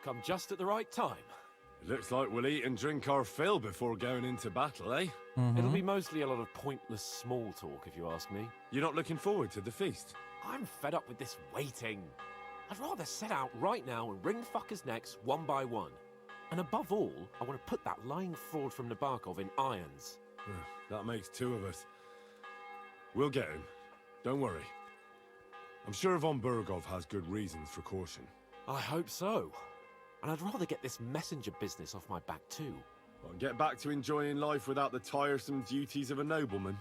come just at the right time. It looks like we'll eat and drink our fill before going into battle, eh? It'll be mostly a lot of pointless small talk, if you ask me. You're not looking forward to the feast? I'm fed up with this waiting. I'd rather set out right now and wring fuckers' necks one by one. And above all, I want to put that lying fraud from Nabokov in irons. That makes two of us. We'll get him. Don't worry. I'm sure Von Burgov has good reasons for caution. I hope so. And I'd rather get this messenger business off my back too. Well, get back to enjoying life without the tiresome duties of a nobleman.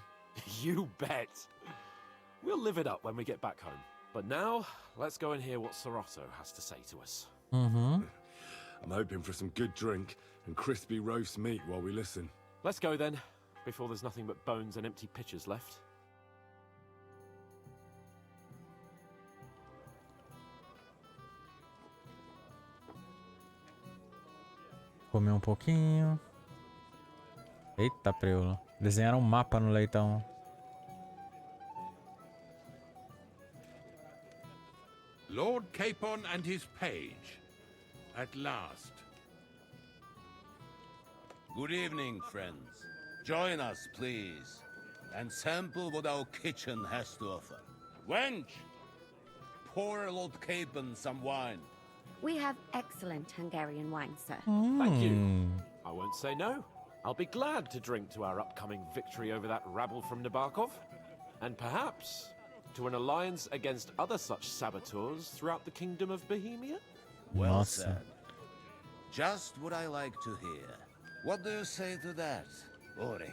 You bet. We'll live it up when we get back home. But now, let's go and hear what Sorotto has to say to us. I'm hoping for some good drink and crispy roast meat while we listen. Let's go then, before there's nothing but bones and empty pitchers left. Comer pouquinho. Eita, preula. Desenharam um mapa no leitão. Lord Capon and his page. At last. Good evening, friends. Join us, please, and sample what our kitchen has to offer. Wench, pour Lord Capon some wine. We have excellent Hungarian wine, sir. Thank you. I won't say no. I'll be glad to drink to our upcoming victory over that rabble from Nabokov. And perhaps to an alliance against other such saboteurs throughout the kingdom of Bohemia? Well Nossa. said. Just what I like to hear. What do you say to that, Ulrich?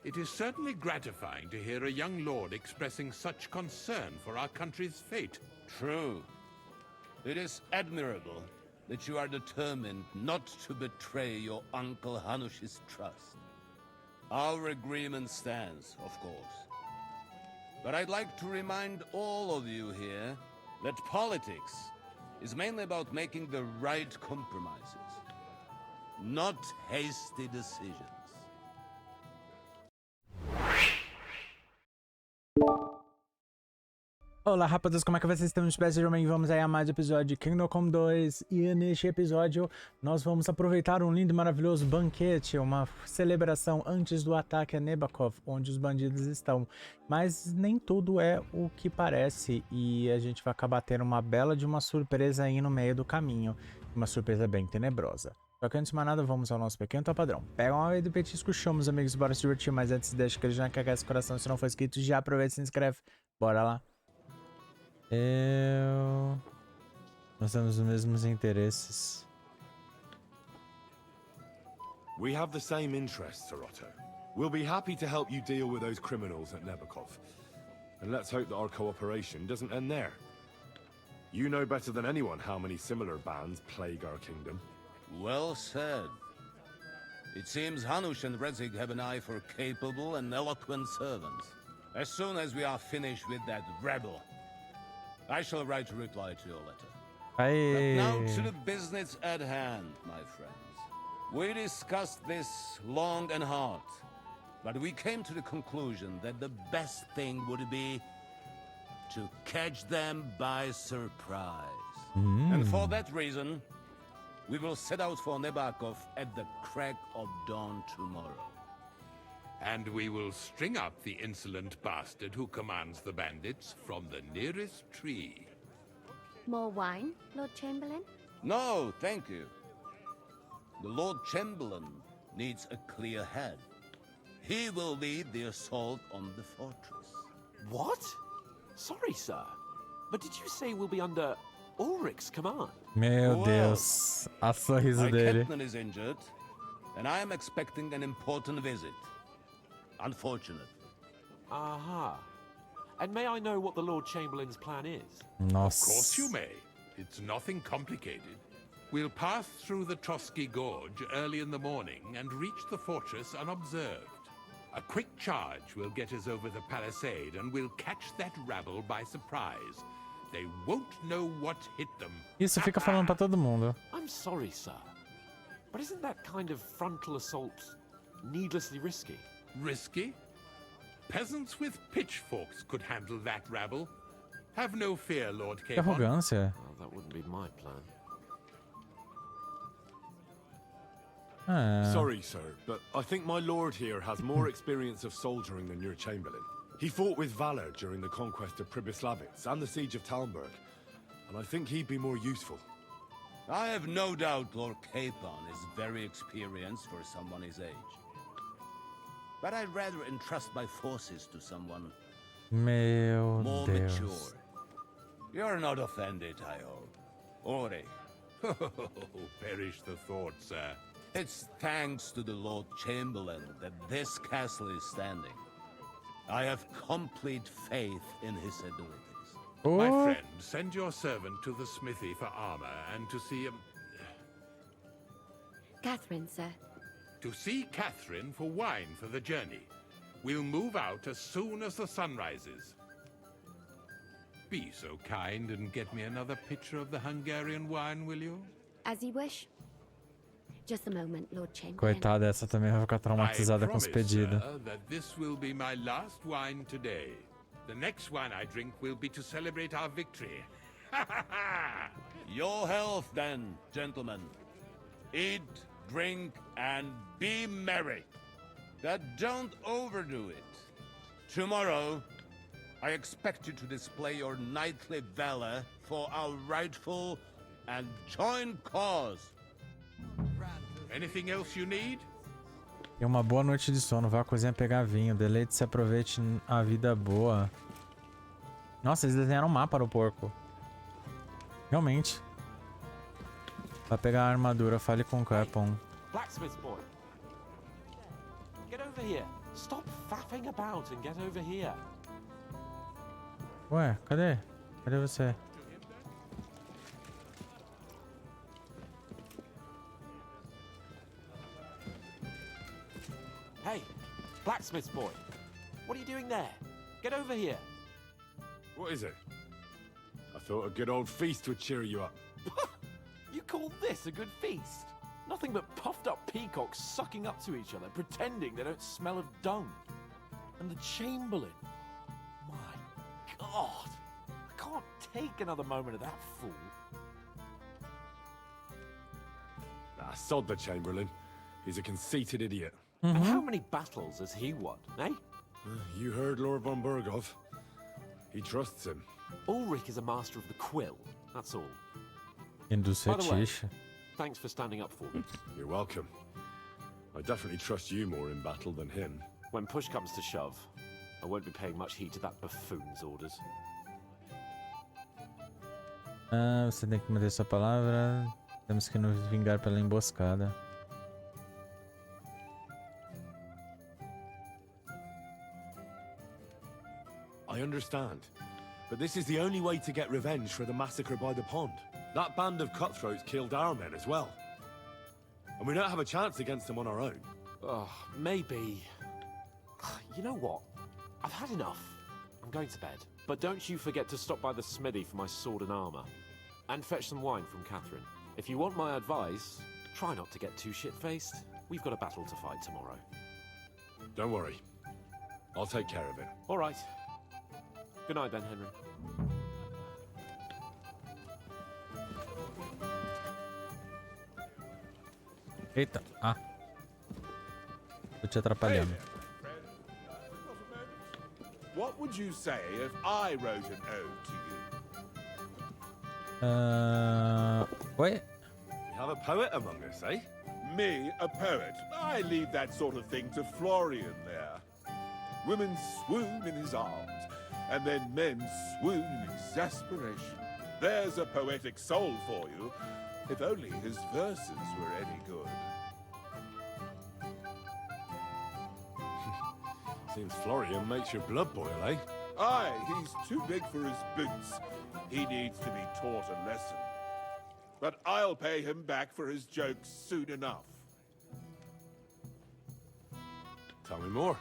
It is certainly gratifying to hear a young lord expressing such concern for our country's fate. True. It is admirable that you are determined not to betray your Uncle Hanush's trust. Our agreement stands, of course. But I'd like to remind all of you here that politics is mainly about making the right compromises, not hasty decisions. Olá, rapaziada, como é que vocês estão? Sejam bem-vindos, vamos aí a mais um episódio de Kingdom Come 2. E neste episódio nós vamos aproveitar um lindo e maravilhoso banquete, uma celebração antes do ataque a Nabokov, onde os bandidos estão. Mas nem tudo é o que parece e a gente vai acabar tendo uma bela de uma surpresa aí no meio do caminho. Uma surpresa bem tenebrosa. Só que antes de mais nada, vamos ao nosso pequeno top padrão. Pega uma vez do petisco, chama os amigos, bora se divertir. Mas antes, deixa aquele já cagar esse coração. Se não for inscrito, já aproveita e se inscreve. Bora lá. Nós temos os mesmos interesses. We have the same interests, Sorotto. We'll be happy to help you deal with those criminals at Nabokov. And let's hope that our cooperation doesn't end there. You know better than anyone how many similar bands plague our kingdom. Well said. It seems Hanush and Rezig have an eye for capable and eloquent servants. As soon as we are finished with that rebel, I shall write a reply to your letter. Aê! But now to the business at hand, my friends. We discussed this long and hard, but we came to the conclusion that the best thing would be to catch them by surprise. And for that reason, we will set out for Nabokov at the crack of dawn tomorrow. And we will string up the insolent bastard who commands the bandits from the nearest tree. More wine, Lord Chamberlain? No, thank you. The Lord Chamberlain needs a clear head. He will lead the assault on the fortress. What? Sorry, sir. But did you say we'll be under Ulrich's command? Meu Well, Deus, a sorriso My dele. captain is injured, and I am expecting an important visit. Unfortunate. Aha. And may I know what the Lord Chamberlain's plan is? Nossa. Of course you may. It's nothing complicated. We'll pass through the Trotsky Gorge early in the morning and reach the fortress unobserved. A quick charge will get us over the palisade and we'll catch that rabble by surprise. They won't know what hit them. Isso fica falando pra todo mundo. I'm sorry, sir. But isn't that kind of frontal assault needlessly risky? Risky? Peasants with pitchforks could handle that rabble. Have no fear, Lord Que Capon. arrogância. Well, that wouldn't be my plan. Sorry, sir, but I think my lord here has more experience of soldiering than your chamberlain. He fought with valor during the conquest of Pribyslavitz and the siege of Talmberg, and I think he'd be more useful. I have no doubt Lord Capon is very experienced for someone his age. But I'd rather entrust my forces to someone Meu more Deus. mature. You're not offended, I hope. Ore, Oh, perish the thought, sir. it's thanks to the Lord Chamberlain that this castle is standing. I have complete faith in his abilities. My Oh, friend, send your servant to the smithy for armor and to see Catherine, sir. Catherine for wine for the journey. We'll move out as soon as the sun rises. Be so kind and get me another pitcher of the Hungarian wine, will you? As you wish. Just a moment, Lord Chamberlain. coitada, essa também vai ficar traumatizada com os promise, pedidos. sir, that this will be my last wine today. The next wine I drink will be to celebrate our victory. Your health, then, gentlemen. Eat, drink, and be merry. But don't overdo it. Tomorrow, I expect you to display your knightly valor for our rightful and joint cause. Anything else you need? E uma boa noite de sono. Vá à cozinha pegar vinho. Deleite-se, aproveite a vida boa. Nossa, eles desenharam um mapa no porco. Realmente. Vai pegar a armadura. Fale com o Capon. Blacksmith boy. Get over here. Stop faffing about and get over here. Ué, cadê? Cadê você? Hey, blacksmith boy. What are you doing there? Get over here. What is it? I thought a good old feast would cheer you up. You call this a good feast? Nothing but puffed up peacocks sucking up to each other, pretending they don't smell of dung. And the Chamberlain. My God. I can't take another moment of that fool. Ah, sod the Chamberlain. He's a conceited idiot. And how many battles has he won, eh? You heard Lord von Burgov. He trusts him. Ulrich is a master of the quill, that's all. E do By the way, fetiche. thanks for standing up for me. You're welcome. I definitely trust you more in battle than him. When push comes to shove, I won't be paying much heed to that buffoon's orders. Ah, você tem que manter sua palavra. Temos que nos vingar pela emboscada. I understand. But this is the only way to get revenge for the massacre by the pond. That band of cutthroats killed our men as well. And we don't have a chance against them on our own. Maybe. You know what? I've had enough. I'm going to bed. But don't you forget to stop by the smithy for my sword and armor. And fetch some wine from Catherine. If you want my advice, try not to get too shit-faced. We've got a battle to fight tomorrow. Don't worry. I'll take care of it. All right. Good night then, Henry. Eita. Ah. Tô te atrapalhando. What would you say if I wrote an ode to you? Oi? We have a poet among us, eh? Me, a poet. I leave that sort of thing to Florian there. Women swoon in his arms, and then men swoon in exasperation. There's a poetic soul for you, if only his verses were any good. Seems Florian makes your blood boil, eh? Aye, he's too big for his boots. He needs to be taught a lesson. But I'll pay him back for his jokes soon enough. Tell me more.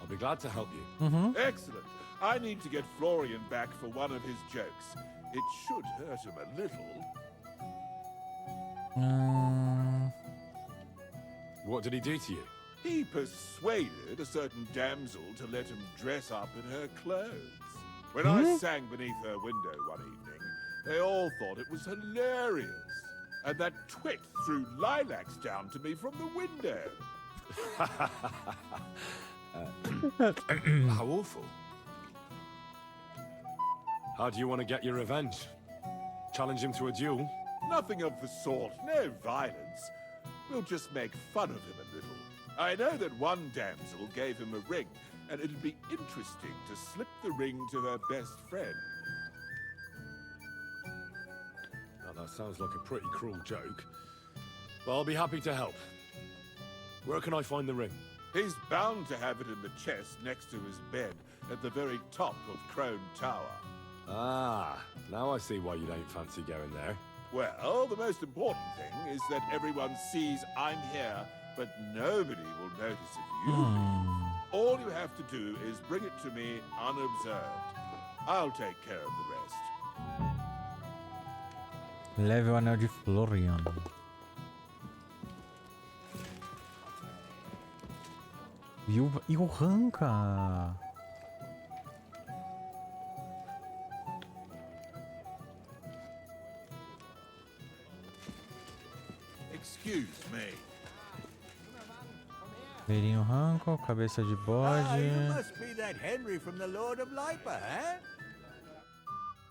I'll be glad to help you. Excellent. I need to get Florian back for one of his jokes. It should hurt him a little. What did he do to you? He persuaded a certain damsel to let him dress up in her clothes. When I sang beneath her window one evening, they all thought it was hilarious. And that twit threw lilacs down to me from the window. How awful. How do you want to get your revenge? Challenge him to a duel? Nothing of the sort, no violence. We'll just make fun of him a little. I know that one damsel gave him a ring, and it'd be interesting to slip the ring to her best friend. Now, that sounds like a pretty cruel joke. But I'll be happy to help. Where can I find the ring? He's bound to have it in the chest next to his bed at the very top of Crone Tower. Ah, now I see why you don't fancy going there. Well, the most important thing is that everyone sees I'm here, but nobody will notice if you leave. All you have to do is bring it to me unobserved. I'll take care of the rest. Leve o anel de Florian. E o Ranka. Excuse me. Veirinho Ranka, cabeça de You bode. must be that Henry from the Lord of Lipa, eh?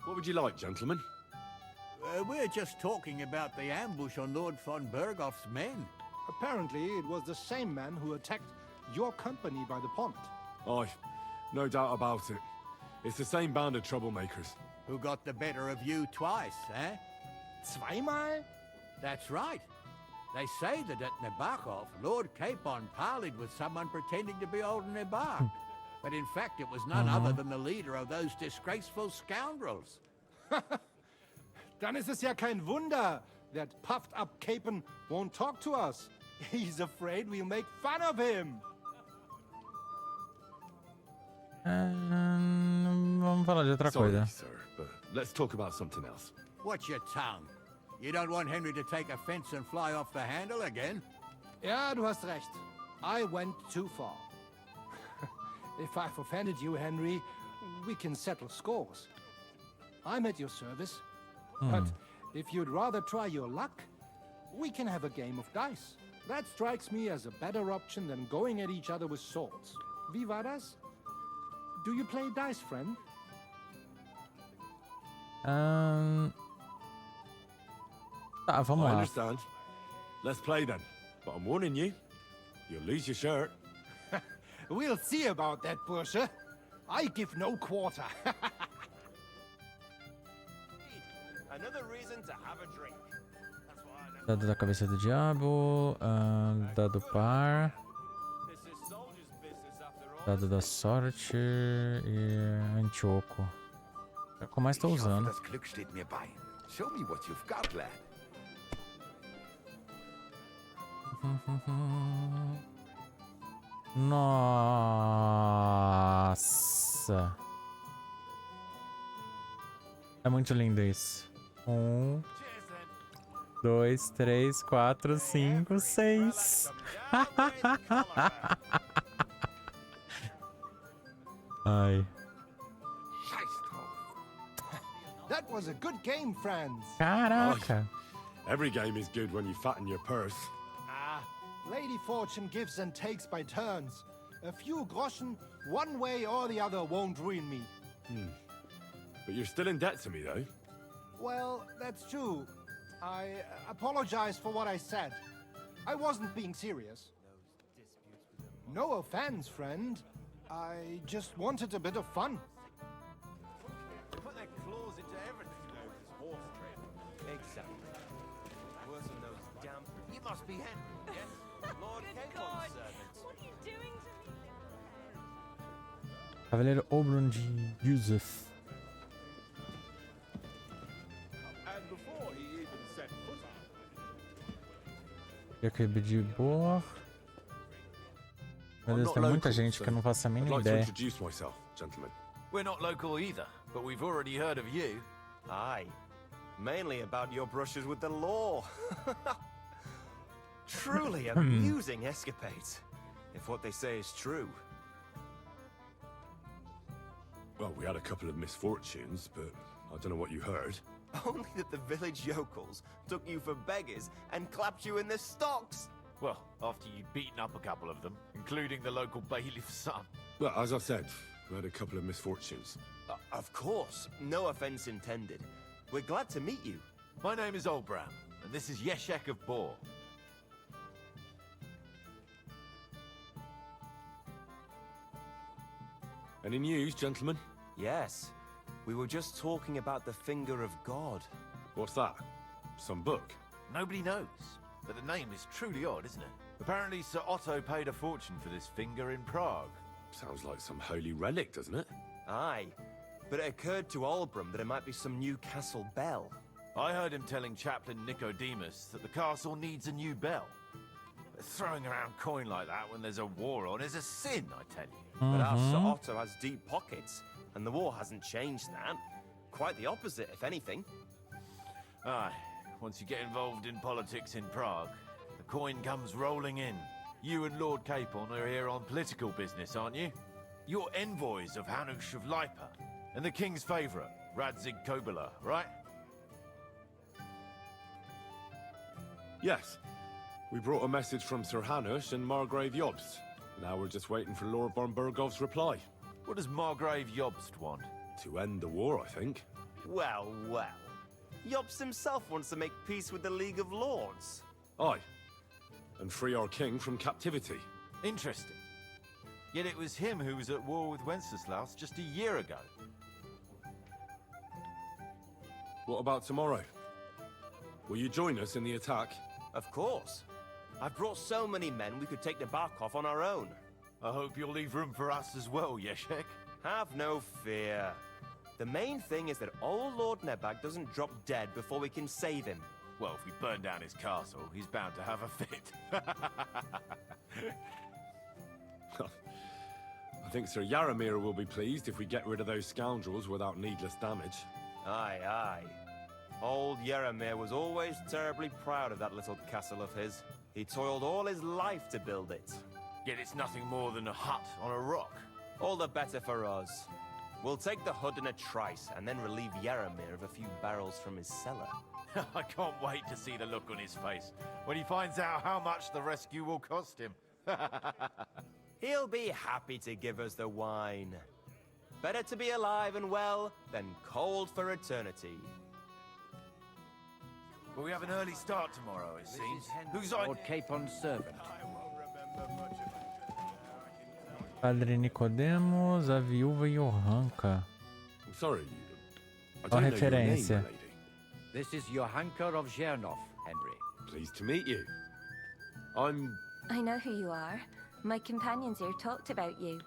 What would you like, gentlemen? We're just talking about the ambush on Lord von Bergoff's men. Apparently, it was the same man who attacked your company by the pond. Aye, no doubt about it. It's the same band of troublemakers. Who got the better of you twice, eh? Zweimal? That's right. They say that at Nabokov, Lord Capon parleyed with someone pretending to be old Nabark. But in fact, it was none other than the leader of those disgraceful scoundrels. Dann ist es ja kein Wunder that puffed-up Capon won't talk to us. He's afraid we'll make fun of him. Vamos falar de outra Sorry, coisa. sir, but let's talk about something else. Watch your tongue. You don't want Henry to take offense and fly off the handle again? Ja, du hast recht. I went too far. If I've offended you, Henry, we can settle scores. I'm at your service. But if you'd rather try your luck, we can have a game of dice. That strikes me as a better option than going at each other with swords. Wie war das? Do you play dice, friend? Tá, vamos I lá. understand. Let's play then. But I'm warning you, you'll lose your shirt. We'll see about that, Bursche. I give no quarter. Another reason to have a drink. That's why I never... Dado da cabeça do diabo. Dado par. This is soldier's business after all. Dado da sorte. E Antioco. É o que eu mais tô usando. Das Glück steht mir bei. Show me what you've got, lad. Nossa. É muito lindo isso. 1, 2, 3, 4, 5, 6. Ai. That was a good game, friends. Caraca. Every game is good when you fatten your purse. Ah, Lady Fortune gives and takes by turns. A few groschen, one way or the other, won't ruin me. But you're still in debt to me, though. Well, that's true. I apologize for what I said. I wasn't being serious. No offense, friend. I just wanted a bit of fun. They put their claws into everything. This horse trade. Exactly. Worse than those damn... You must be Henry, yes? Lord Capon's servant. What are you doing to me? Cavaleiro Oberon de Yusuf. And before he even set foot on. Jacob de Boer. Meu Deus, tem muita gente que eu não faço a I'd mínima like to ideia. introduce myself, gentlemen. We're not local either, but we've already heard of you. Aye. Mainly about your brushes with the law. Truly amusing escapades, if what they say is true. Well, we had a couple of misfortunes, but I don't know what you heard. Only that the village yokels took you for beggars and clapped you in the stocks. Well, after you'd beaten up a couple of them, including the local bailiff's son. Well, as I said, we had a couple of misfortunes. Of course, no offense intended. We're glad to meet you. My name is Olbram, and this is Yeshek of Bor. Any news, gentlemen? Yes, we were just talking about the Finger of God. What's that? Some book? Nobody knows, but the name is truly odd, isn't it? Apparently Sir Otto paid a fortune for this finger in Prague. Sounds like some holy relic, doesn't it? Aye, but it occurred to Olbram that it might be some new castle bell. I heard him telling Chaplain Nicodemus that the castle needs a new bell. Throwing around coin like that when there's a war on is a sin, I tell you. But our Sir Otto has deep pockets, and the war hasn't changed that. Quite the opposite, if anything. Aye, once you get involved in politics in Prague, the coin comes rolling in. You and Lord Capon are here on political business, aren't you? You're envoys of Hanush of Lipa, and the king's favourite, Radzig Kobyla, right? Yes. We brought a message from Sir Hanush and Margrave Jobst. Now we're just waiting for Lord Bornbergov's reply. What does Margrave Jobst want? To end the war, I think. Well, well. Jobst himself wants to make peace with the League of Lords. Aye. And free our king from captivity. Interesting. Yet it was him who was at war with Wenceslaus just a year ago. What about tomorrow? Will you join us in the attack? Of course. I've brought so many men we could take the Barkov on our own. I hope you'll leave room for us as well, Yeshek. Have no fear. The main thing is that old Lord Nebag doesn't drop dead before we can save him. Well, if we burn down his castle, he's bound to have a fit. I think Sir Yaramir will be pleased if we get rid of those scoundrels without needless damage. Aye, aye. Old Yaramir was always terribly proud of that little castle of his. He toiled all his life to build it. Yet it's nothing more than a hut on a rock. All the better for us. We'll take the hut in a trice and then relieve Yaramir of a few barrels from his cellar. I can't wait to see the look on his face when he finds out how much the rescue will cost him. He'll be happy to give us the wine. Better to be alive and well than cold for eternity. Well, we have an early start tomorrow, it seems. Who's on? Lord Capon's servant. Padre Nicodemos, a viúva Johanka. I'm sorry, I Ó don't know your name, referência. lady. This is Johanka of Zhernov, Henry. Pleased to meet you. I'm... I know who you are. My companions here talked about you.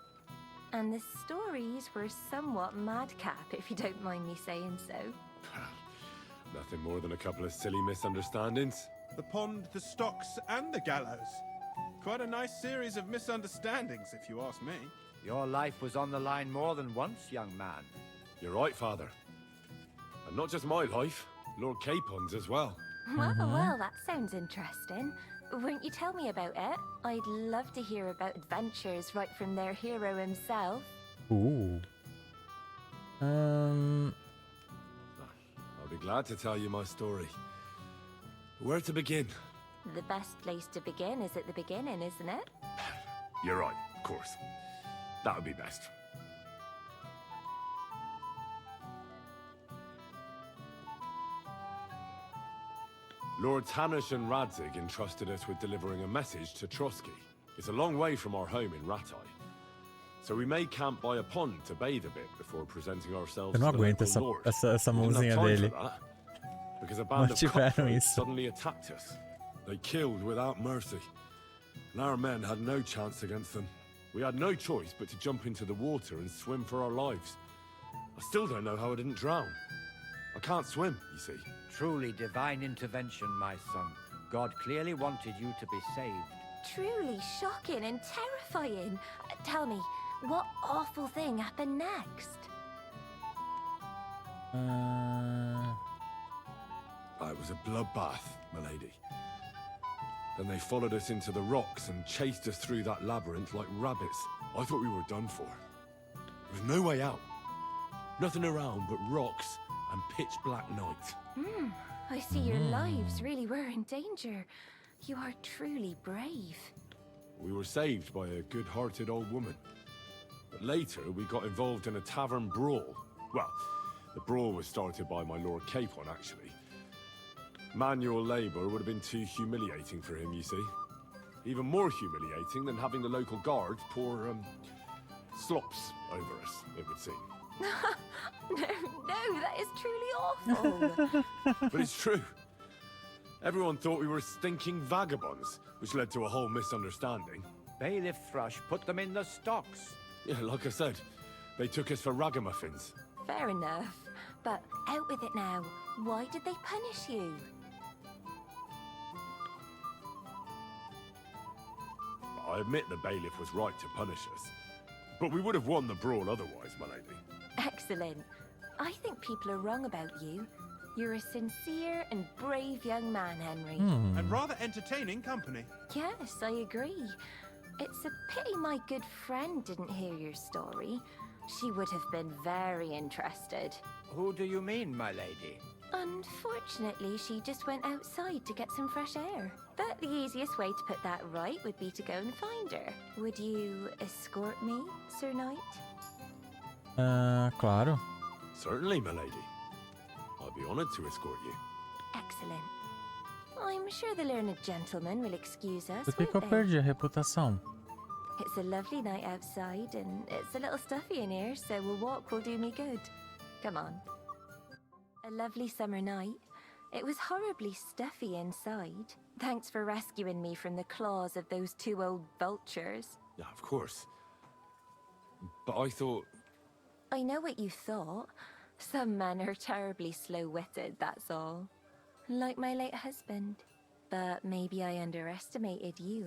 And the stories were somewhat madcap, if you don't mind me saying so. Nothing more than a couple of silly misunderstandings. The pond, the stocks, and the gallows. Quite a nice series of misunderstandings, if you ask me. Your life was on the line more than once, young man. You're right, Father. And not just my life, Lord Capon's as well. Well, well, that sounds interesting. Won't you tell me about it? I'd love to hear about adventures right from their hero himself. Ooh. I'll be glad to tell you my story. Where to begin? The best place to begin is at the beginning, isn't it? You're right, of course. That would be best. Lords Hanush and Radzig entrusted us with delivering a message to Trotsky. It's a long way from our home in Ratai. So we made camp by a pond to bathe a bit before presenting ourselves Eu não to the aguento local lord. essa We didn't mãozinha have time dele. for that, because a band of Mantiveram cutthroats isso. suddenly attacked us. They killed without mercy, and our men had no chance against them. We had no choice but to jump into the water and swim for our lives. I still don't know how I didn't drown. I can't swim, you see. Truly divine intervention, my son. God clearly wanted you to be saved. Truly shocking and terrifying. Tell me, what awful thing happened next? It was a bloodbath, milady. Then they followed us into the rocks and chased us through that labyrinth like rabbits. I thought we were done for. There was no way out. Nothing around but rocks and pitch black night. I see your lives really were in danger. You are truly brave. We were saved by a good-hearted old woman. But later, we got involved in a tavern brawl. Well, the brawl was started by my Lord Capon, actually. Manual labor would have been too humiliating for him, you see. Even more humiliating than having the local guard pour, slops over us, it would seem. No, that is truly awful. But it's true. Everyone thought we were stinking vagabonds, which led to a whole misunderstanding. Bailiff Thrush put them in the stocks. Yeah, like I said, they took us for ragamuffins. Fair enough. But out with it now. Why did they punish you? I admit the bailiff was right to punish us. But we would have won the brawl otherwise, my lady. Excellent. I think people are wrong about you. You're a sincere and brave young man, Henry. And rather entertaining company. Yes, I agree. It's a pity my good friend didn't hear your story. She would have been very interested. Who do you mean, my lady? Unfortunately, she just went outside to get some fresh air. But the easiest way to put that right would be to go and find her. Would you escort me, Sir Knight? Claro. Certainly, my lady. I'd be honored to escort you. Excellent. I'm sure the learned gentleman will excuse us, Por que eu won't they? perdi a reputação? It's a lovely night outside, and it's a little stuffy in here, so a walk will do me good. Come on. A lovely summer night. It was horribly stuffy inside. Thanks for rescuing me from the claws of those two old vultures. Yeah, of course. But I thought... I know what you thought. Some men are terribly slow-witted, that's all. Like my late husband. But maybe I underestimated you,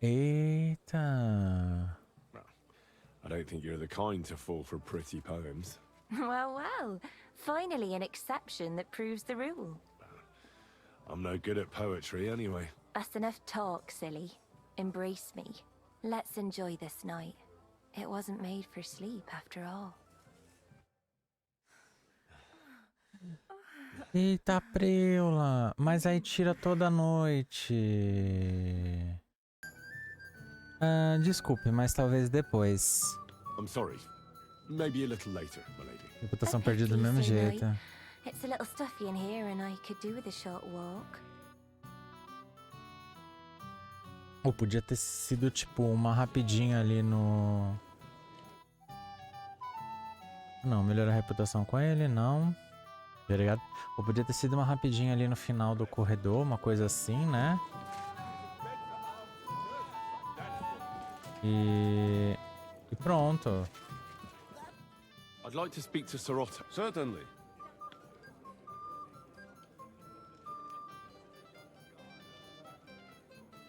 eh? Eita. I don't think you're the kind to fall for pretty poems. Well, well. Finally an exception that proves the rule. I'm no good at poetry anyway. That's enough talk, silly. Embrace me. Let's enjoy this night. It wasn't made for sleep, after all. Eita, preula. Mas aí tira toda a noite. Desculpe, mas talvez depois. I'm sorry. Maybe a little later, my lady. Reputação perdida do mesmo Sir jeito. Knight. It's a little stuffy in here, and I could do with a short walk. Ou podia ter sido tipo uma rapidinha ali no... Não, melhorar a reputação com ele, não. Obrigado. Ou podia ter sido uma rapidinha ali no final do corredor, uma coisa assim, né? E pronto. I'd like to speak to Sir Otto. Certainly.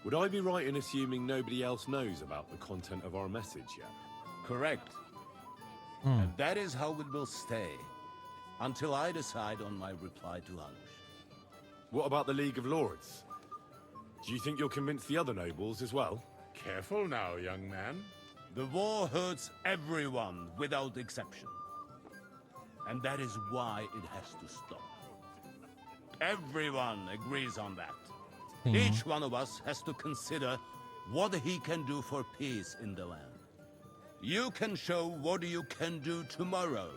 Would I be right in assuming nobody else knows about the content of our message yet? Correct. And that is how it will stay. Until I decide on my reply to Hanush. What about the League of Lords? Do you think you'll convince the other nobles as well? Careful now, young man. The war hurts everyone without exception. And that is why it has to stop. Everyone agrees on that. Each one of us has to consider what he can do for peace in the land. You can show what you can do tomorrow,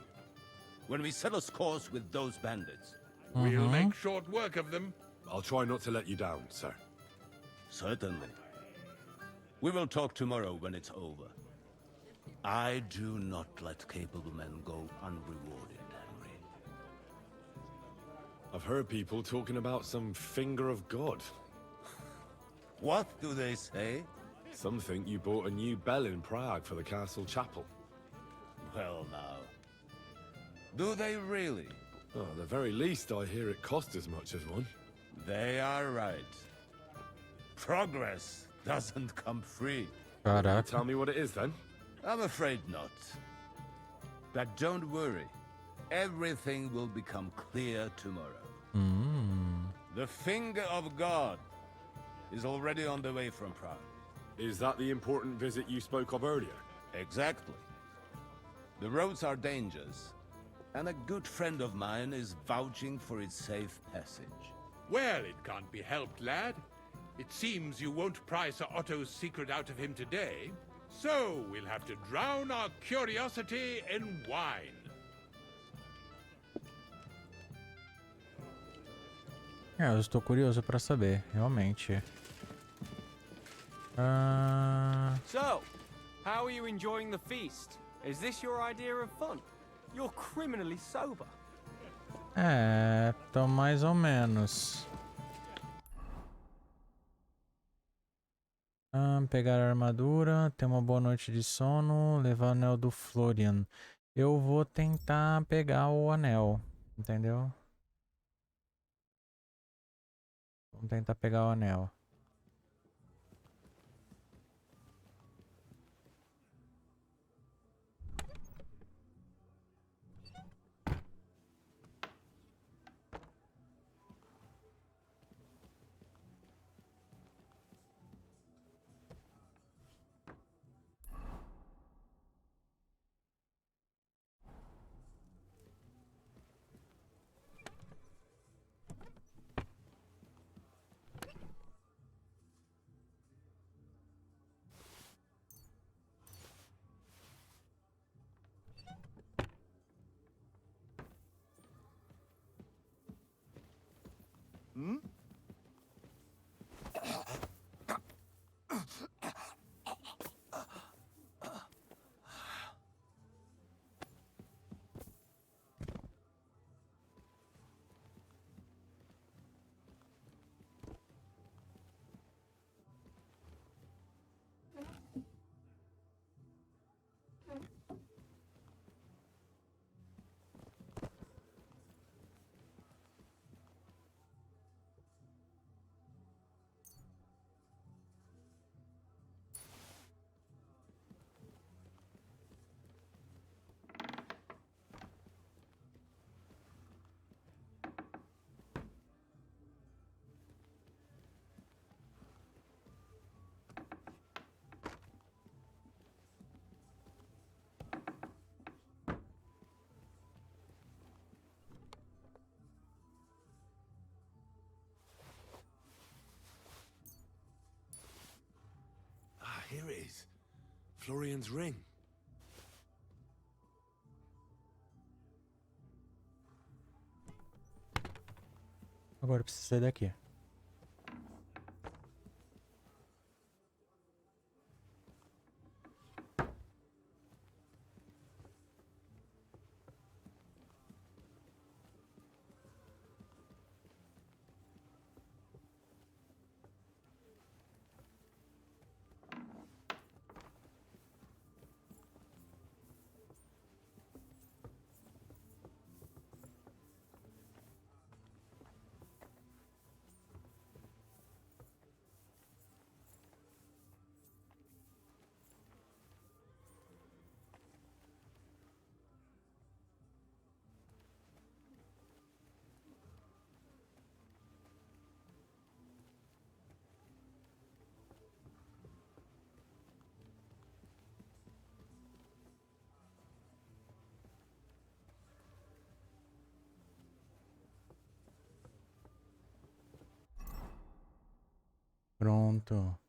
when we settle scores with those bandits. We'll make short work of them. I'll try not to let you down, sir. Certainly. We will talk tomorrow when it's over. I do not let capable men go unrewarded, Henry. I've heard people talking about some finger of God. What do they say? Some think you bought a new bell in Prague for the castle chapel. Well, now. Do they really? Oh, at the very least, I hear it cost as much as one. They are right. Progress doesn't come free. Caraca. Tell me what it is, then. I'm afraid not. But don't worry. Everything will become clear tomorrow. The finger of God is already on the way from Prague. Is that the important visit you spoke of earlier? Exactly. The roads are dangerous, and a good friend of mine is vouching for its safe passage. Well, it can't be helped, lad. It seems you won't pry Sir Otto's secret out of him today, so we'll have to drown our curiosity in wine. Eu estou curioso para saber, realmente. So, how are you enjoying the feast? Is this your idea of fun? You're criminally sober. Tô mais ou menos. Pegar a armadura, ter uma boa noite de sono, levar o anel do Florian. Eu vou tentar pegar o anel, entendeu? Vamos tentar pegar o anel. Here it is. Florian's ring. Agora preciso sair daqui. Pronto.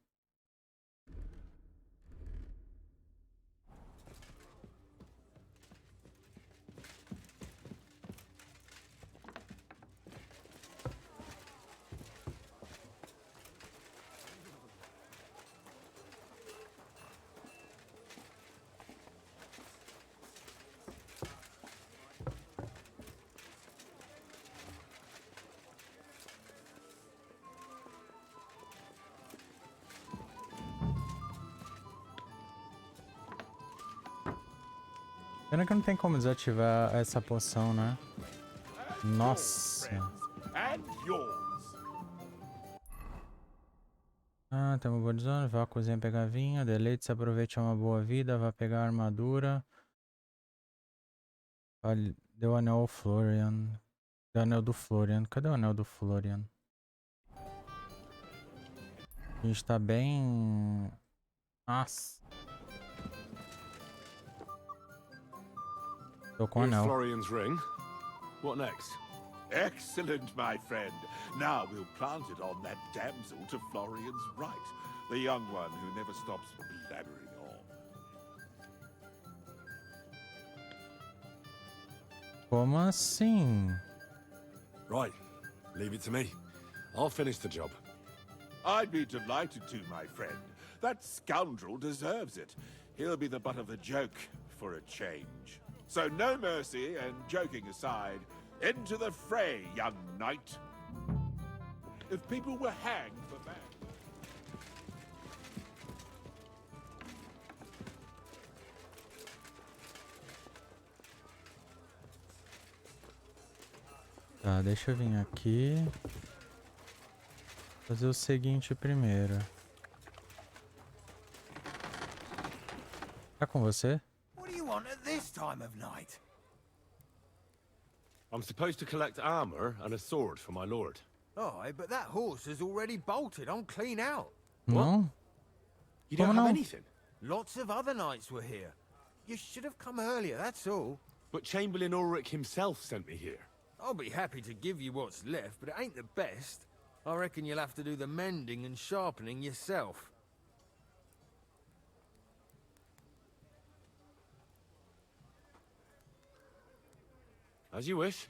Pena que não tem como desativar essa poção, né? Nossa. Tem uma boa zona. Vá à cozinha pegar vinho. Deleite-se, aproveite uma boa vida. Vá pegar a armadura. Deu o anel ao Florian. Deu o anel do Florian. Cadê o anel do Florian? A gente tá bem... Nossa. Tô com o Here's anel. Florian's ring. What next? Excellent, my friend. Now we'll plant it on that damsel to Florian's right, the young one who never stops blabbering on. Como assim? Right. Leave it to me. I'll finish the job. I'd be delighted to, my friend. That scoundrel deserves it. He'll be the butt of the joke for a change. So no mercy, and joking aside, into the fray, young knight. If people were hanged for bad... Tá, deixa eu vir aqui. Fazer o seguinte primeiro. Tá com você? What do you want at this time of night? I'm supposed to collect armor and a sword for my lord. Aye, but that horse has already bolted. I'm clean out. Não? You Como don't have não? anything? Lots of other knights were here. You should have come earlier, that's all. But Chamberlain Ulrich himself sent me here. I'll be happy to give you what's left, but it ain't the best. I reckon you'll have to do the mending and sharpening yourself. As you wish.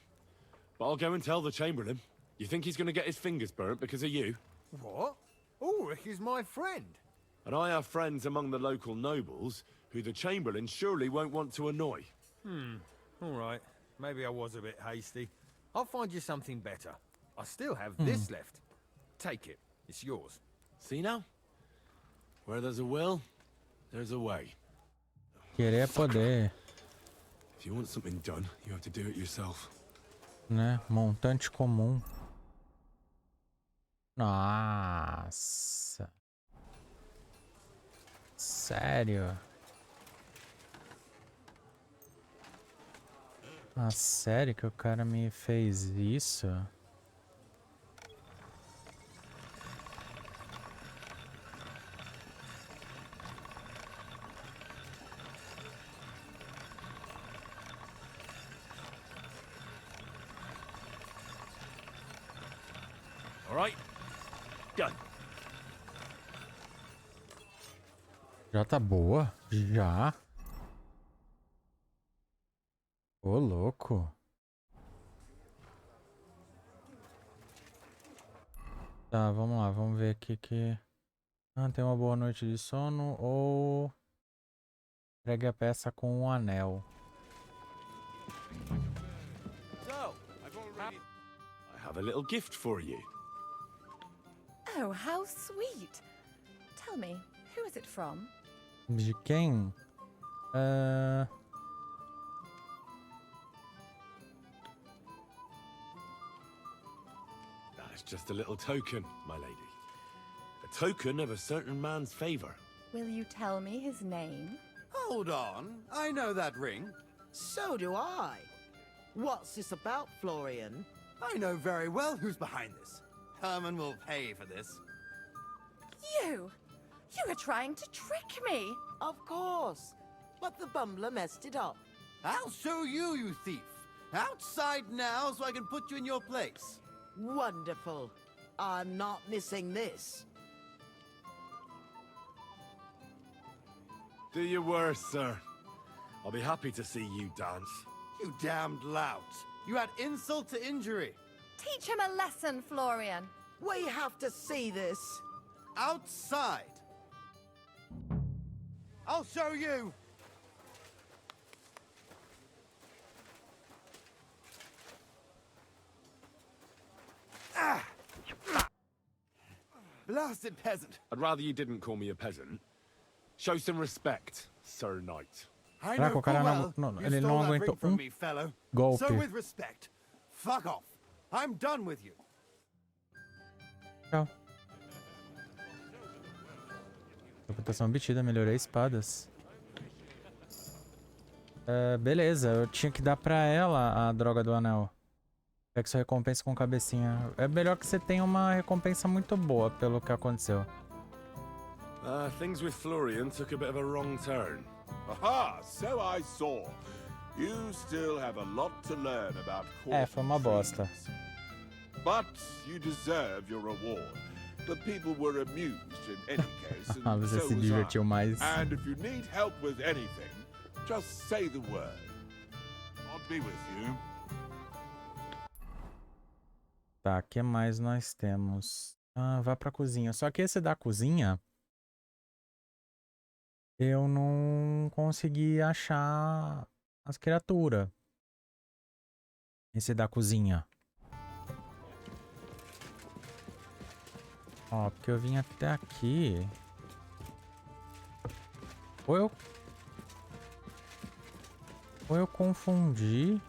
But I'll go and tell the Chamberlain. You think he's going to get his fingers burnt because of you? What? Ulrich is my friend. And I have friends among the local nobles who the Chamberlain surely won't want to annoy. All right. Maybe I was a bit hasty. I'll find you something better. I still have this left. Take it. It's yours. See now? Where there's a will, there's a way. Querer é poder, If you want something done, you have to do it yourself. né? Montante comum. Nossa. Sério? Ah, sério que o cara me fez isso? All right. Done. Já tá boa? Já? Ô, louco. Tá, vamos lá, vamos ver aqui que... Ah, tem uma boa noite de sono ou... Entregue a peça com um anel. So, I have a little gift for you. Oh, how sweet. Tell me, who is it from? De quem? That's just a little token, my lady. A token of a certain man's favor. Will you tell me his name? Hold on, I know that ring. So do I. What's this about, Florian? I know very well who's behind this. Herman will pay for this. You! You were trying to trick me! Of course. But the bumbler messed it up. I'll show you, you thief. Outside now so I can put you in your place. Wonderful. I'm not missing this. Do your worst, sir. I'll be happy to see you dance. You damned lout. You add insult to injury. Teach him a lesson, Florian. We have to see this. Outside. I'll show you. Ah! Blasted peasant. I'd rather you didn't call me a peasant. Show some respect, Sir Knight. I Caraca, know o cara full não, well não, you ele stole não that aguentou ring from um me, fellow. golpe. So with respect, fuck off. I'm done with you. Tchau. Reputação obtida, melhorei espadas. Beleza, eu tinha que dar pra ela a droga do anel. Pega sua recompensa com cabecinha. É melhor que você tenha uma recompensa muito boa pelo que aconteceu. Things with Florian took a bit of a wrong turn. Aha! So I saw. You still have a lot to learn about foi uma bosta. But you deserve your reward. The people were amused in any case, and Você so se was divertiu I. mais. And if you need help with anything, just say the word. I'll be with you. Tá, o que mais nós temos? Ah, vá pra cozinha. Só que esse da cozinha, eu não consegui achar as criaturas. Esse da cozinha. Ó, porque eu vim até aqui. Ou eu confundi.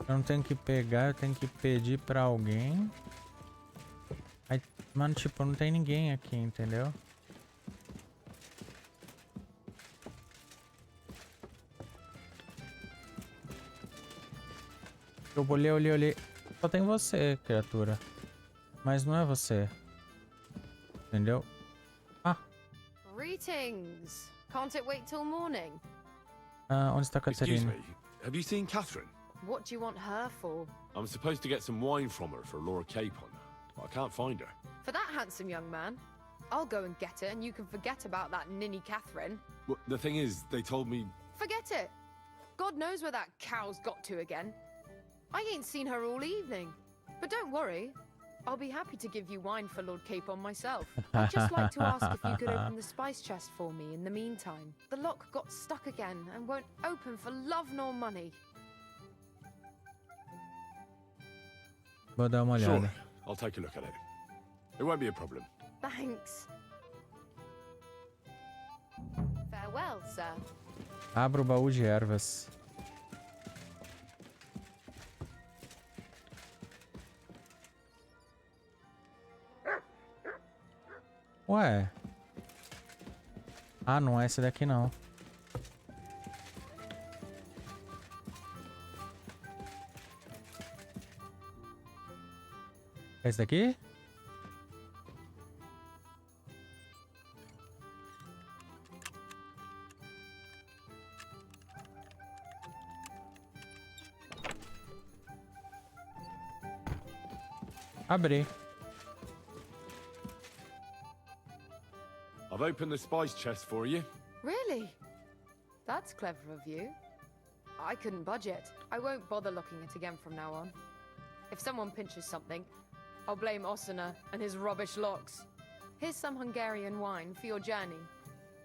Eu não tenho que pegar, eu tenho que pedir pra alguém. Aí, mano, tipo, não tem ninguém aqui, entendeu? Eu olhei. Só tem você, criatura. Mas não é você. Entendeu? Ah, Greetings. Can't it wait till morning? onde está a Excuse Catarina? me, have you seen Catherine? What do you want her for? I'm supposed to get some wine from her for Lord Capon, but I can't find her. For that handsome young man? I'll go and get it, and you can forget about that ninny Catherine. Well, the thing is, they told me... Forget it. God knows where that cow's got to again. I ain't seen her all evening. But don't worry. I'll be happy to give you wine for Lord Capon myself. I'd just like to ask if you could open the spice chest for me in the meantime. The lock got stuck again and won't open for love nor money. Vou dar uma olhada. Sure, I'll take a look at it. It won't be a problem. Thanks. Farewell, sir. Abra o baú de ervas. Ué. Ah, não é esse daqui não. É esse daqui? Abri. I've opened the spice chest for you. Really? That's clever of you. I couldn't budge it. I won't bother looking it again from now on. If someone pinches something, I'll blame Osuna and his rubbish locks. Here's some Hungarian wine for your journey.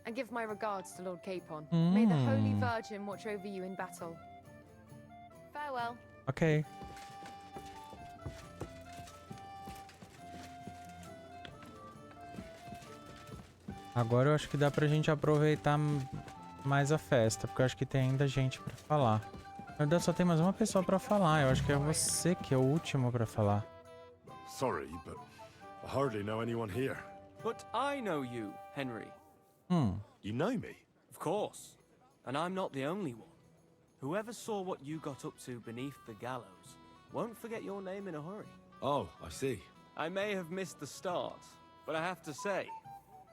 And give my regards to Lord Capon. May the Holy Virgin watch over you in battle. Farewell. Ok. Agora eu acho que dá pra gente aproveitar mais a festa, porque eu acho que tem ainda gente pra falar. Meu Deus, só tem mais uma pessoa pra falar. Eu acho que é você que é o último pra falar. Sorry, but I hardly know anyone here. But I know you, Henry. You know me? Of course. And I'm not the only one. Whoever saw what you got up to beneath the gallows won't forget your name in a hurry. Oh, I see. I may have missed the start, but I have to say,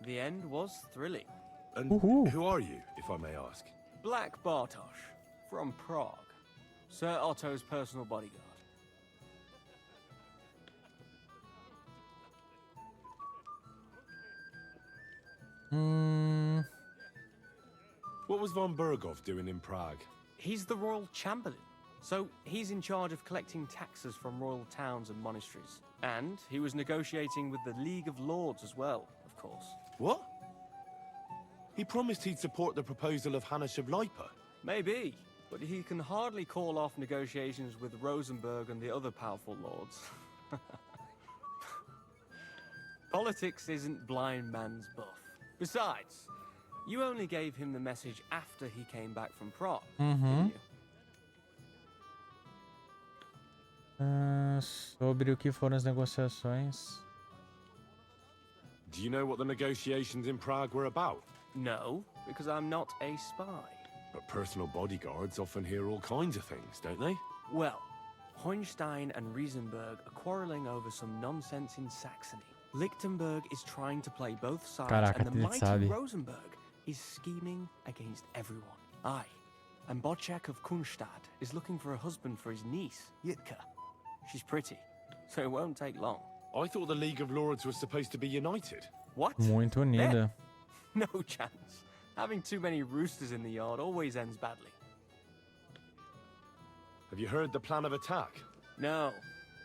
the end was thrilling. And who are you, if I may ask? Black Bartosz, from Prague. Sir Otto's personal bodyguard. What was von Berghoff doing in Prague? He's the royal chamberlain, so he's in charge of collecting taxes from royal towns and monasteries. And he was negotiating with the League of Lords as well, of course. What? He promised he'd support the proposal of Hannes of Lipa. Maybe, but he can hardly call off negotiations with Rosenberg and the other powerful lords. Politics isn't blind man's buff. Besides, you only gave him the message after he came back from Prague, didn't you? Sobre o que foram as negociações. Do you know what the negotiations in Prague were about? No, because I'm not a spy. But personal bodyguards often hear all kinds of things, don't they? Well, Hohenstein and Riesenberg are quarreling over some nonsense in Saxony. Lichtenberg is trying to play both sides, Caraca, and the ele mighty sabe. Rosenberg is scheming against everyone. Aye. And Bocek of Kunstad is looking for a husband for his niece, Yitka. She's pretty, so it won't take long. I thought the League of Lords was supposed to be united. What? Muito unida. No chance. Having too many roosters in the yard always ends badly. Have you heard the plan of attack? No.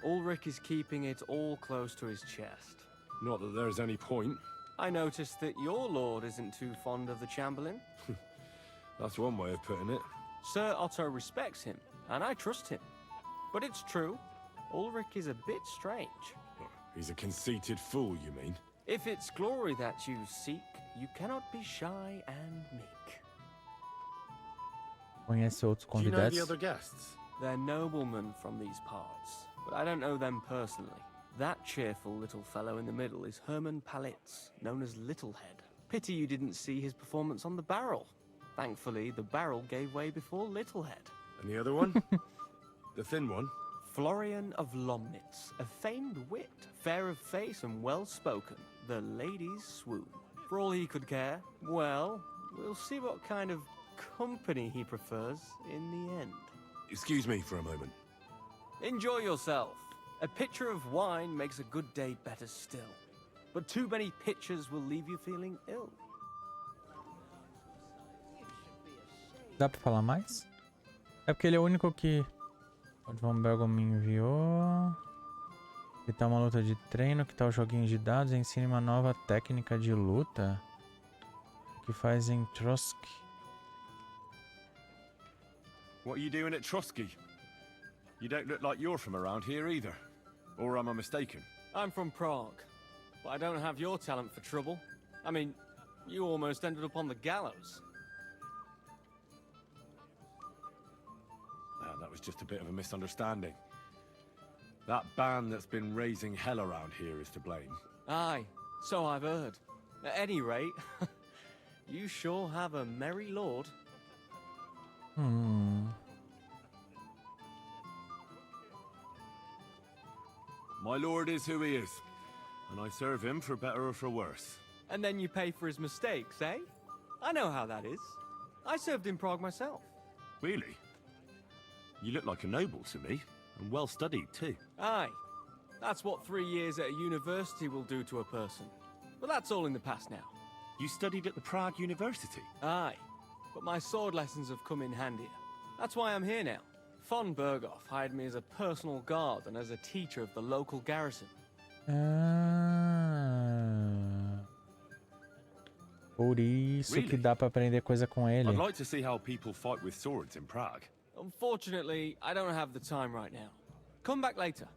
Ulrich is keeping it all close to his chest. Not that there's any point. I noticed that your lord isn't too fond of the Chamberlain. That's one way of putting it. Sir Otto respects him, and I trust him. But it's true, Ulrich is a bit strange. He's a conceited fool, you mean? If it's glory that you seek, you cannot be shy and meek. Conhece outros Do you know the convidados? other guests? They're noblemen from these parts, but I don't know them personally. That cheerful little fellow in the middle is Herman Palitz, known as Littlehead. Pity you didn't see his performance on the barrel. Thankfully, the barrel gave way before Littlehead. And the other one? The thin one? Florian of Lomnitz, a famed wit, fair of face and well-spoken. The ladies swoon. For all he could care, well, we'll see what kind of company he prefers in the end. Excuse me for a moment. Enjoy yourself. A pitcher of wine makes a good day better still. But too many pitchers will leave you feeling ill. Dá pra falar mais? É porque ele é o único que o Von Bergel me enviou. Que tá uma luta de treino, que tá os joguinhos de dados, ensina uma nova técnica de luta. Que faz em Trotsky. What are you doing at Trotsky? You don't look like you're from around here either. Or am I mistaken? I'm from Prague, but I don't have your talent for trouble. I mean, you almost ended up on the gallows. That was just a bit of a misunderstanding. That band that's been raising hell around here is to blame. Aye, so I've heard. At any rate, you sure have a merry lord. My lord is who he is, and I serve him for better or for worse. And then you pay for his mistakes, eh? I know how that is. I served in Prague myself. Really? You look like a noble to me, and well studied too. Aye. That's what 3 years at a university will do to a person. But that's all in the past now. You studied at the Prague University? Aye. But my sword lessons have come in handier. That's why I'm here now. Von Berghoff hired me as a personal guard and as a teacher of the local garrison. Por isso que dá pra aprender coisa com ele. I'd like to see how people fight with swords in Prague. Unfortunately, I don't have the time right now. Come back later.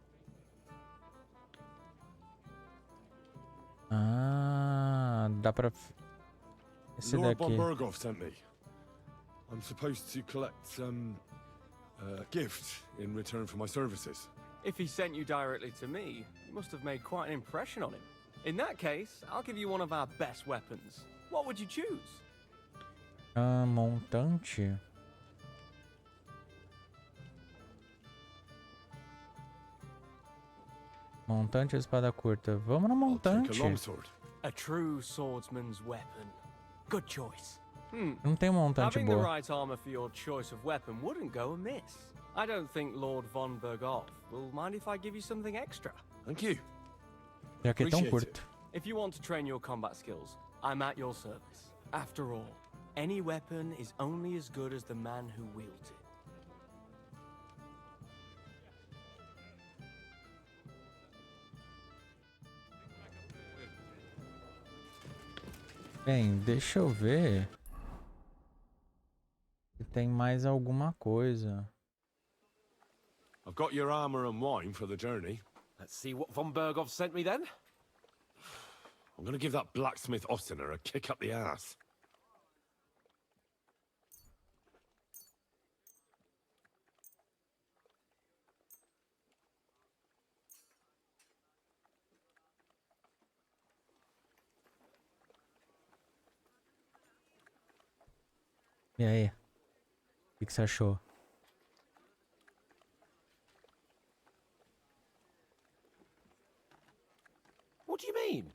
Dá pra... Esse Lord daqui. von Berghoff sent me. I'm supposed to collect a gift in return for my services. If he sent you directly to me, you must have made quite an impression on him. In that case, I'll give you one of our best weapons. What would you choose? Montante. Montante ou espada curta? Vamos no montante. A true swordsman's weapon. Good choice. Não tem montante Having the boa. right armor for your choice of weapon wouldn't go amiss. I don't think Lord von Berghoff will mind if I give you something extra. Thank you. Já que é tão curto. If you want to train your combat skills, I'm at your service. After all, any weapon is only as good as the man who wields it. Bem, deixa eu ver se tem mais alguma coisa. I've got your armor and wine for the journey. Let's see what von Berghoff sent me then. I'm gonna give that blacksmith Ostener a kick up the ass. E aí? O que você achou? What do you mean?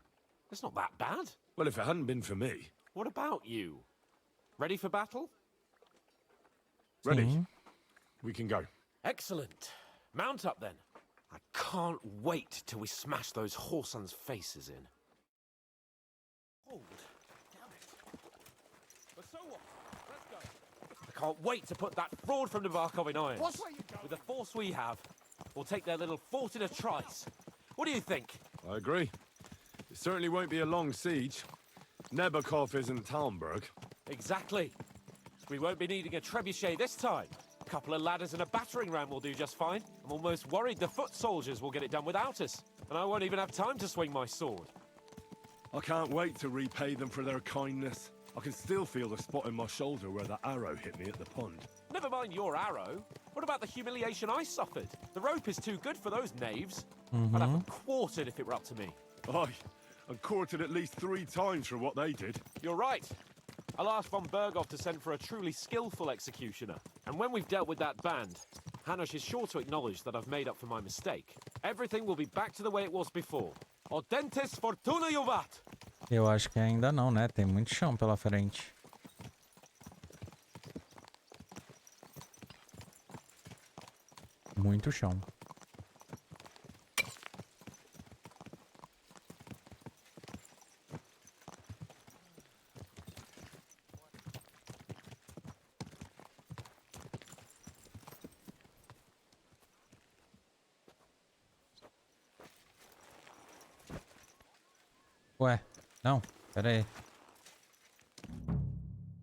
It's not that bad. Well, if it hadn't been for me, what about you? Ready for battle? Ready. Sim. We can go. Excellent. Mount up then. I can't wait till we smash those whoresons' faces in. Hold. Damn it. But so what? Let's go. I can't wait to put that fraud from Nabarkov in irons. What? With the force we have, we'll take their little fort in a trice. What do you think? I agree. It certainly won't be a long siege. Nebakov isn't Talmberg. Exactly. We won't be needing a trebuchet this time. A couple of ladders and a battering ram will do just fine. I'm almost worried the foot soldiers will get it done without us. And I won't even have time to swing my sword. I can't wait to repay them for their kindness. I can still feel the spot in my shoulder where that arrow hit me at the pond. Never mind your arrow. What about the humiliation I suffered? The rope is too good for those knaves. I'd have them quartered if it were up to me. Aye, and quartered at least 3 times for what they did. You're right. I'll ask von Berghoff to send for a truly skillful executioner. And when we've dealt with that band, Hanush is sure to acknowledge that I've made up for my mistake. Everything will be back to the way it was before. Audentes fortuna juvat! Eu acho que ainda não, né? Tem muito chão pela frente. Muito chão. Ué, não, pera aí.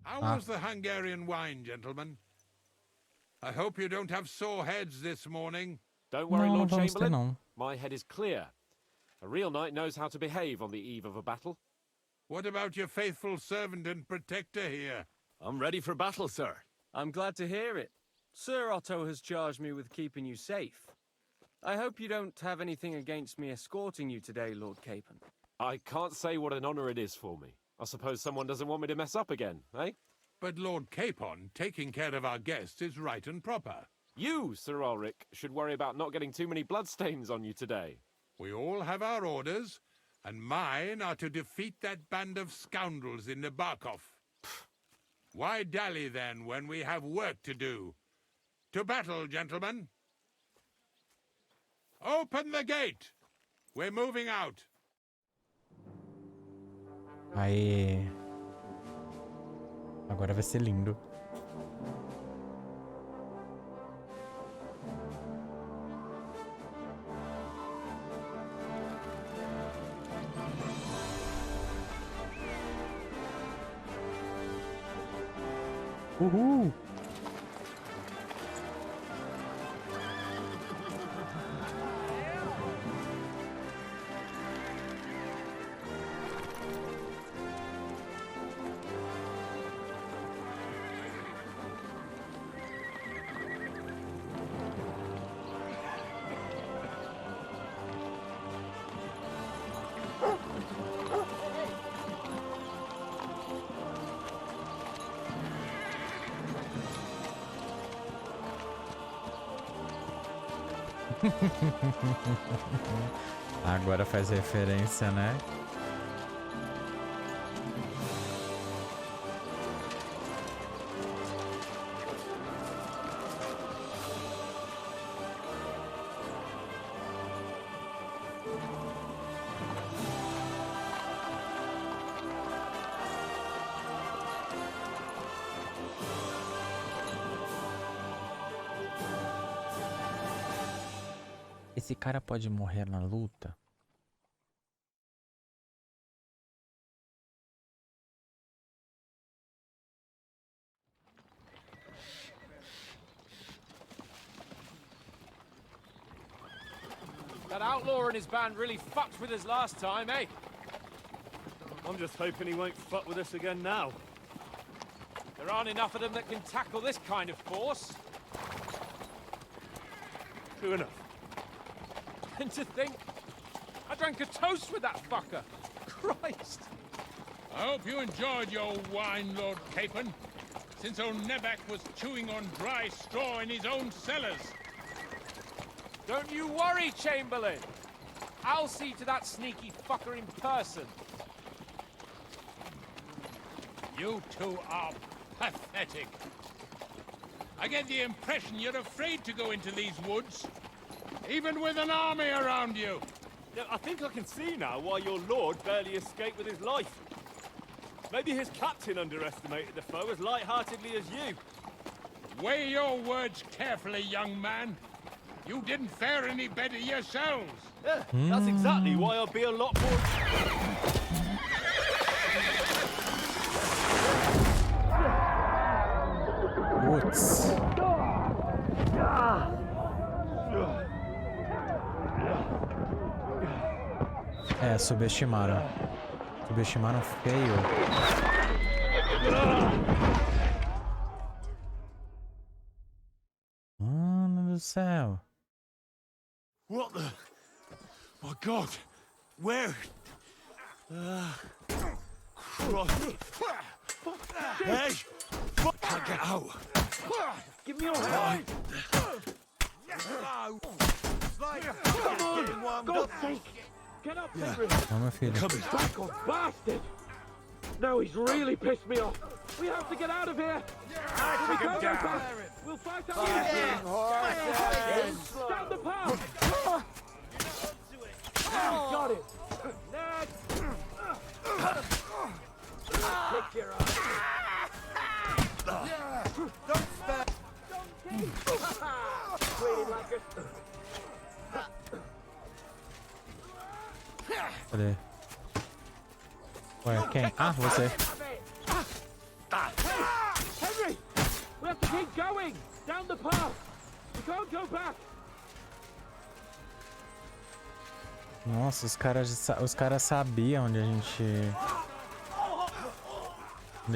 How was the Hungarian wine, gentlemen? I hope you don't have sore heads this morning. Don't worry, No, Lord não vamos ter, Chamberlain. não. My head is clear. A real knight knows how to behave on the eve of a battle. What about your faithful servant and protector here? I'm ready for battle, sir. I'm glad to hear it. Sir Otto has charged me with keeping you safe. I hope you don't have anything against me escorting you today, Lord Capon. I can't say what an honor it is for me. I suppose someone doesn't want me to mess up again, eh? But Lord Capon, taking care of our guests is right and proper. You, Sir Ulrich, should worry about not getting too many bloodstains on you today. We all have our orders, and mine are to defeat that band of scoundrels in Nabarkov. Why dally then when we have work to do? To battle, gentlemen! Open the gate! We're moving out. Aê. Agora vai ser lindo. Uhul! Agora faz referência, né? Esse cara pode morrer na luta? That outlaw and his band really fucked with us last time, eh? I'm just hoping he won't fuck with us again now. There aren't enough of them that can tackle this kind of force. True enough. And to think, I drank a toast with that fucker. Christ. I hope you enjoyed your wine, Lord Capon, since old Nebak was chewing on dry straw in his own cellars. Don't you worry, Chamberlain. I'll see to that sneaky fucker in person. You two are pathetic. I get the impression you're afraid to go into these woods, even with an army around you. I think I can see now why your lord barely escaped with his life. Maybe his captain underestimated the foe as light-heartedly as you. Weigh your words carefully, young man. You didn't fare any better yourselves. Yeah, that's exactly why I'll be a lot more... Putz. É, subestimaram. Subestimaram feio. Mano do céu. What the? My God! Where? Hey! Can't get out! Give me your hand! Come on! God's sake! Get up, Henry! Ó, meu filho. Back off, bastard! Now he's really pissed me off. We have to get out of here. We can't go back. We'll fight our way down the path. Got it. Next. Kick your ass. Don't spare. Waiting like a... Cadê? Ué, quem? Ah, você. Henry! We have to keep going! Down the path! We can't go back! Nossa, os caras sabiam onde a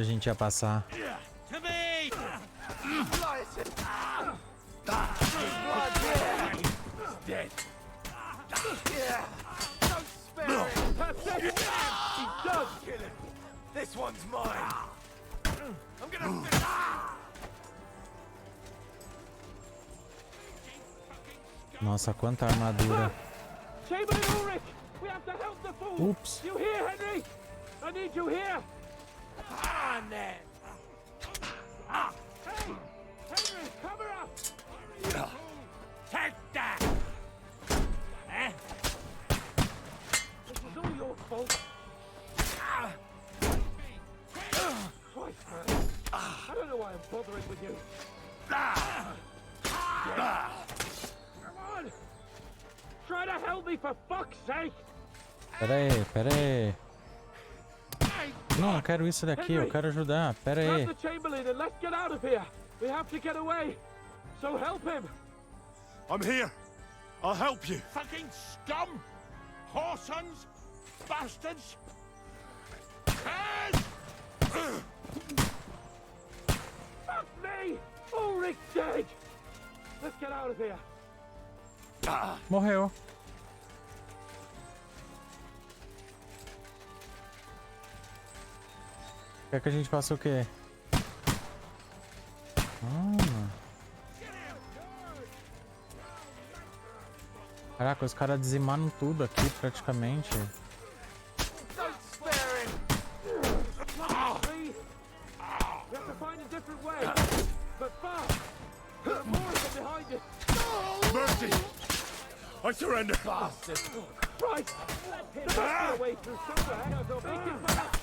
gente ia passar. To me! Dead. Don't spare him! Pathetic! He does kill him! This one's mine. I'm gonna... Nossa, quanta armadura. Chamberlain Ulrich! We have to help the fool! Oops. You here, Henry? I need you here! On then! Hey! Henry, cover up! Take that! Eh? This is all your fault. Christ, man. I don't know why I'm bothering with you. Come on! Try to help me for fuck's sake! Pera aí. Não, eu quero isso daqui, eu quero ajudar. Pera aí. Grab the Chamberlain and let's get out of here. We have to get away. So help him. I'm here. I'll help you. Fucking scum! Whoresons! Bastards! Curs! Fuck me! Ulrich's dead! Let's get out of here. Morreu. Quer que a gente faça o quê? Caraca, os caras dizimaram tudo aqui praticamente. Don't spare him! Please! We have to find a different way. But fast! More of them behind us! Mercy! I surrender. Bastard! Christ! There must be a way through somewhere. So make it fast!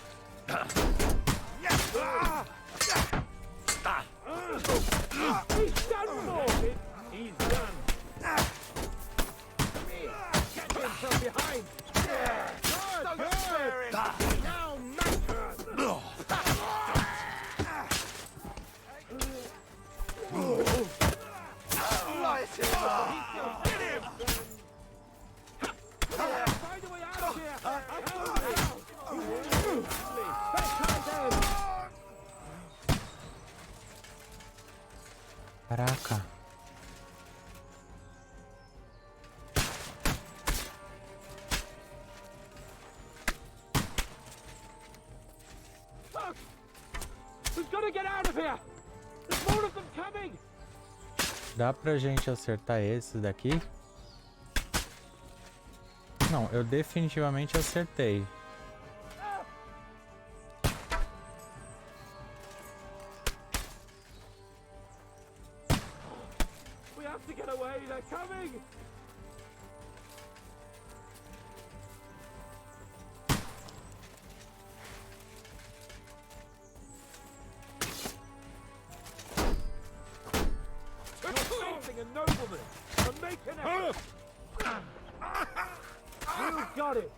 He's done for it! He's done! Catch him from behind! Good! Don't spare him! Now, Light him up! get him! Find a way out of here! I can't Caraca. Fuck! We've got to get out of here! There's more of them coming! Dá pra gente acertar esses daqui? Não, eu definitivamente acertei. to get away. They're coming. You're chasing a nobleman. I'm making it. You got it.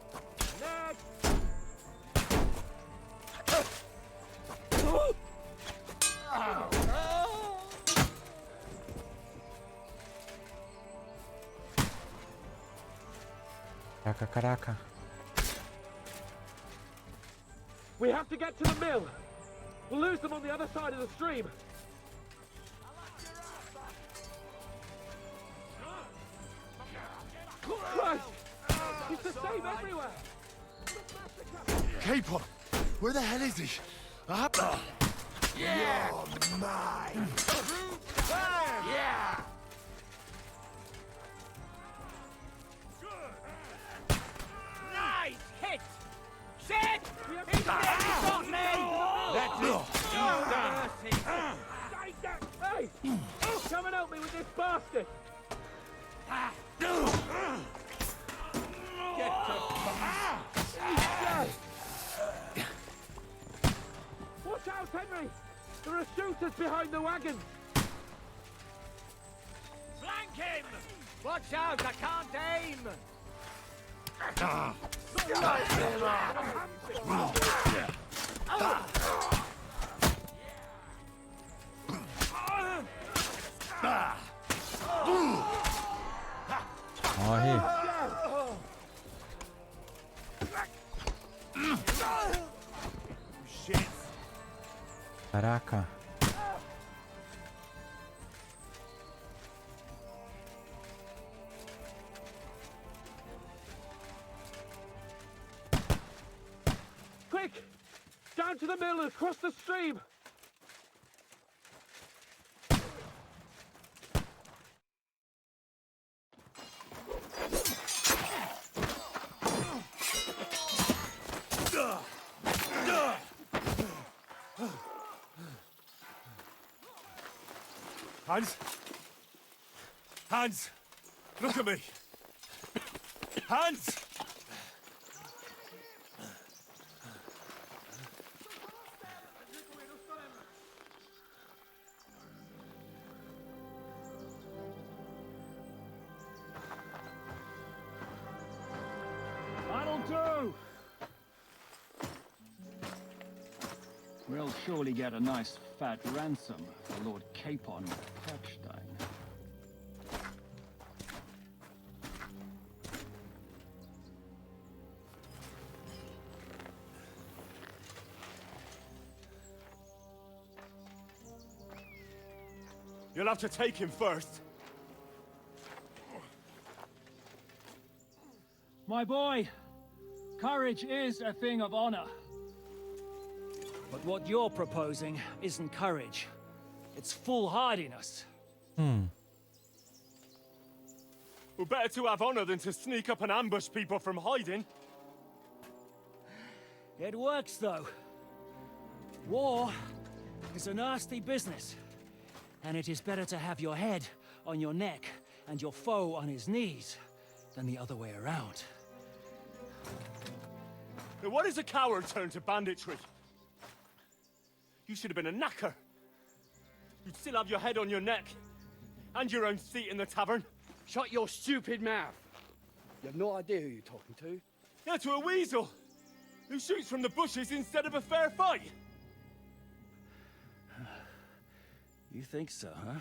Next. Caraca, caraca. We have to get to the mill. We'll lose them on the other side of the stream. Christ! It's the same everywhere! Capon! Where the hell is he? Yeah! You're mine! Yeah! Nice hit! Shit! He's got me! That's it! Done! Hey! Come and help me with this bastard! Watch out, Henry! There are shooters behind the wagon! Flank him! Watch out, I can't aim! Morre. Caraca. Quick! Down to the mill and across the stream! Hans! Hans! Look at me! Hans! That'll do! We'll surely get a nice fat ransom for Lord Capon of Kirkstein. You'll have to take him first. My boy, courage is a thing of honor. But what you're proposing isn't courage. It's foolhardiness. Hmm. Well, better to have honor than to sneak up and ambush people from hiding. It works, though. War is a nasty business. And it is better to have your head on your neck and your foe on his knees than the other way around. Now, what is a coward turn to banditry? You should have been a knacker. You'd still have your head on your neck. And your own seat in the tavern. Shut your stupid mouth. You have no idea who you're talking to. Yeah, to a weasel. Who shoots from the bushes instead of a fair fight. You think so, huh?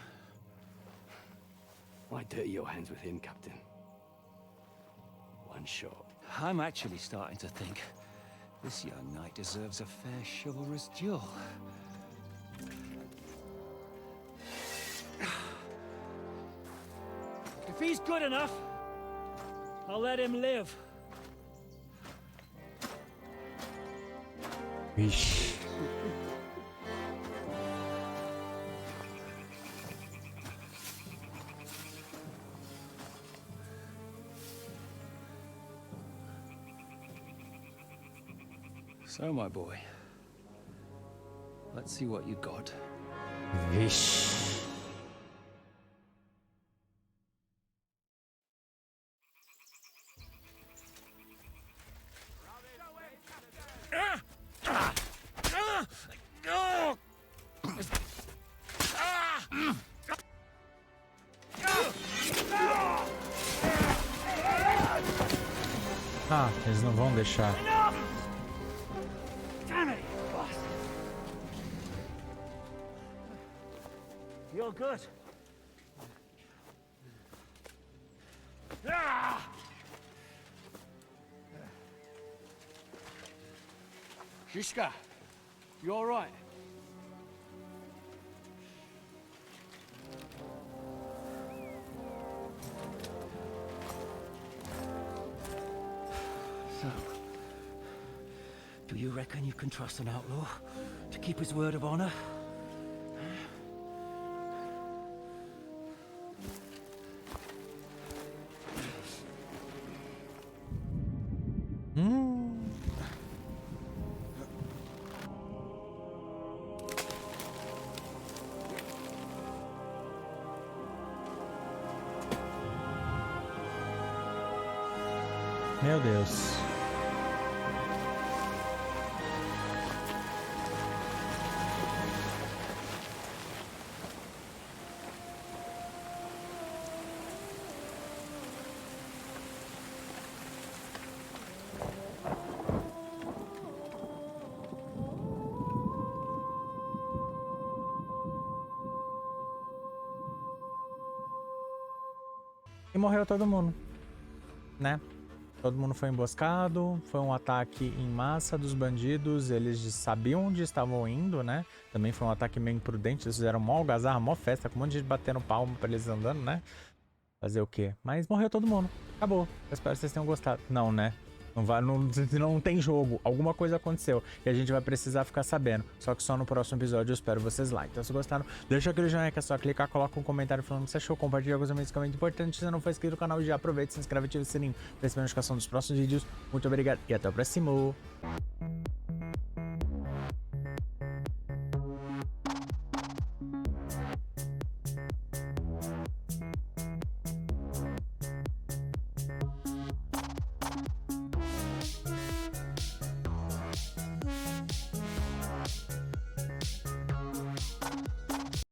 Why dirty your hands with him, Captain? One shot. I'm actually starting to think this young knight deserves a fair chivalrous duel. If he's good enough, I'll let him live. Vixe. So, my boy, let's see what you got. Vixe. Ah, eles não vão deixar. Damn it, bastard. You're good. Ah! Shishka, you all right? So, do you reckon you can trust an outlaw to keep his word of honor? Meu Deus. E morreu todo mundo, né? Todo mundo foi emboscado, foi um ataque em massa dos bandidos, eles sabiam onde estavam indo, né? Também foi um ataque meio imprudente, eles fizeram mó algazarra, mó festa, com um monte de gente batendo palma pra eles andando, né? Fazer o quê? Mas morreu todo mundo, acabou. Eu espero que vocês tenham gostado. Não, né? Não tem jogo, alguma coisa aconteceu e a gente vai precisar ficar sabendo. Só que só no próximo episódio eu espero vocês lá. Então se gostaram, deixa aquele joinha que é só clicar, coloca um comentário falando o que você achou, compartilha com os amigos, que é muito importante. Se você não for inscrito no canal, já aproveita, se inscreve e ativa o sininho para receber a notificação dos próximos vídeos. Muito obrigado e até o próximo.